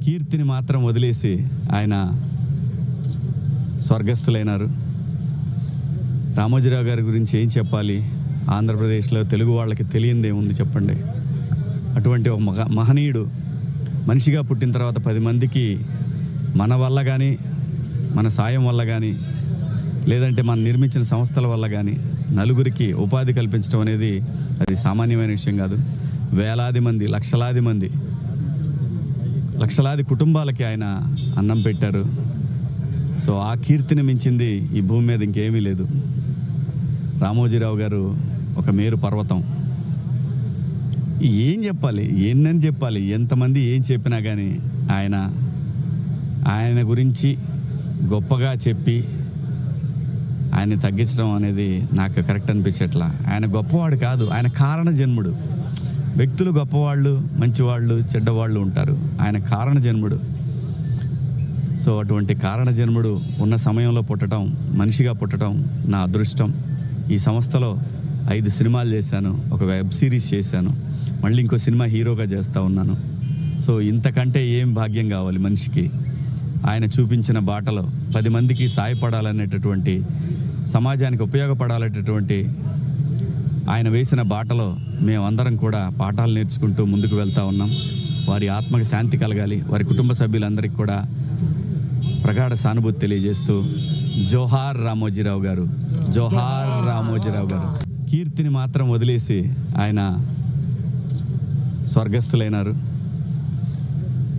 కీర్తిని మాత్రం వదిలేసి ఆయన స్వర్గస్థులైనారు. రామోజీరావు గారి గురించి ఏం చెప్పాలి? ఆంధ్రప్రదేశ్లో తెలుగు వాళ్ళకి తెలియందే ఉంది చెప్పండి. అటువంటి ఒక మహనీయుడు మనిషిగా పుట్టిన తర్వాత 10 మందికి మన వల్ల కానీ, మన సాయం వల్ల కానీ, లేదంటే మనం నిర్మించిన సంస్థల వల్ల కానీ నలుగురికి ఉపాధి కల్పించడం అనేది అది సామాన్యమైన విషయం కాదు. వేలాది మంది, లక్షలాది కుటుంబాలకి ఆయన అన్నం పెట్టారు. సో ఆ కీర్తిని మించింది ఈ భూమి మీద ఇంకేమీ లేదు. రామోజీరావు గారు ఒక మేరు పర్వతం. ఏం చెప్పాలి, ఏందని చెప్పాలి? ఎంతమంది ఏం చెప్పినా కానీ ఆయన గురించి గొప్పగా చెప్పి ఆయన్ని తగ్గించడం అనేది నాకు కరెక్ట్ అనిపించట్లా. ఆయన గొప్పవాడు కాదు, ఆయన కారణ జన్ముడు. వ్యక్తులు గొప్పవాళ్ళు, మంచివాళ్ళు, చెడ్డవాళ్ళు ఉంటారు. ఆయన కారణ జన్ముడు. సో అటువంటి కారణ జన్ముడు ఉన్న సమయంలో పుట్టడం, మనిషిగా పుట్టడం నా అదృష్టం. ఈ సంస్థలో 5 సినిమాలు చేశాను, ఒక వెబ్ సిరీస్ చేశాను, మళ్ళీ ఇంకో సినిమా హీరోగా చేస్తూ ఉన్నాను. సో ఇంతకంటే ఏం భాగ్యం కావాలి మనిషికి? ఆయన చూపించిన బాటలో 10 మందికి సాయపడాలనేటటువంటి, సమాజానికి ఉపయోగపడాలనేటటువంటి ఆయన వేసిన బాటలో మేమందరం కూడా పాఠాలు నేర్చుకుంటూ ముందుకు వెళ్తూ ఉన్నాం. వారి ఆత్మకి శాంతి కలగాలి. వారి కుటుంబ సభ్యులందరికీ కూడా ప్రగాఢ సానుభూతి తెలియజేస్తూ జోహార్ రామోజీరావు గారు, జోహార్ రామోజీరావు గారు. కీర్తిని మాత్రం వదిలేసి ఆయన స్వర్గస్థులైనారు.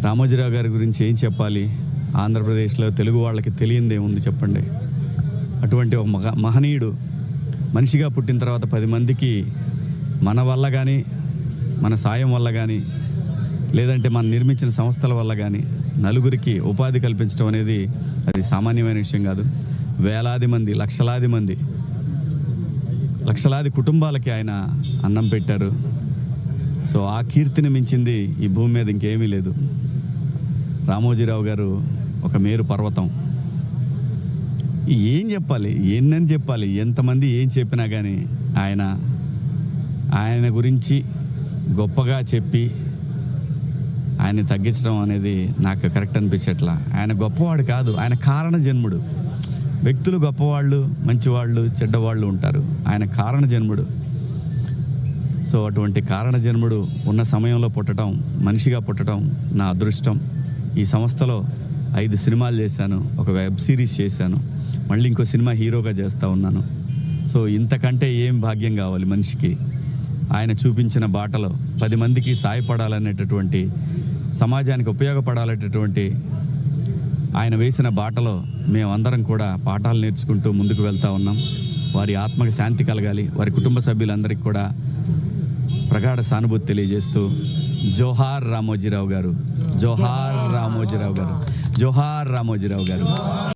రామోజీరావు గారి గురించి ఏం చెప్పాలి? ఆంధ్రప్రదేశ్లో తెలుగు వాళ్ళకి తెలియందే ఉంది చెప్పండి. అటువంటి ఒక మహనీయుడు మనిషిగా పుట్టిన తర్వాత 10 మందికి మన వల్ల కానీ, మన సాయం వల్ల కానీ, లేదంటే మనం నిర్మించిన సంస్థల వల్ల కానీ నలుగురికి ఉపాధి కల్పించడం అనేది అది సామాన్యమైన విషయం కాదు. వేలాది మంది, లక్షలాది కుటుంబాలకి ఆయన అన్నం పెట్టారు. సో ఆ కీర్తిని మించింది ఈ భూమి మీద ఇంకేమీ లేదు. రామోజీరావు గారు ఒక మేరు పర్వతం. ఏం చెప్పాలి, ఏందని చెప్పాలి? ఎంతమంది ఏం చెప్పినా కానీ ఆయన గురించి గొప్పగా చెప్పి ఆయన్ని తగ్గించడం అనేది నాకు కరెక్ట్ అనిపించట్లా. ఆయన గొప్పవాడు కాదు, ఆయన కారణ జన్ముడు. వ్యక్తులు గొప్పవాళ్ళు, మంచివాళ్ళు, చెడ్డవాళ్ళు ఉంటారు. ఆయన కారణ జన్ముడు. సో అటువంటి కారణ జన్ముడు ఉన్న సమయంలో పుట్టడం, మనిషిగా పుట్టడం నా అదృష్టం. ఈ సంస్థలో 5 సినిమాలు చేశాను, ఒక వెబ్ సిరీస్ చేశాను, మళ్ళీ ఇంకో సినిమా హీరోగా చేస్తూ ఉన్నాను. సో ఇంతకంటే ఏం భాగ్యం కావాలి మనిషికి? ఆయన చూపించిన బాటలో 10 మందికి సాయపడాలనేటటువంటి, సమాజానికి ఉపయోగపడాలనేటటువంటి ఆయన వేసిన బాటలో మేమందరం కూడా పాఠాలు నేర్చుకుంటూ ముందుకు వెళ్తూ ఉన్నాం. వారి ఆత్మకి శాంతి కలగాలి. వారి కుటుంబ సభ్యులందరికీ కూడా ప్రగాఢ సానుభూతి తెలియజేస్తూ జోహార్ రామోజీరావు గారు, జోహార్ రామోజీరావు గారు, జోహార్ రామోజీరావు గారు.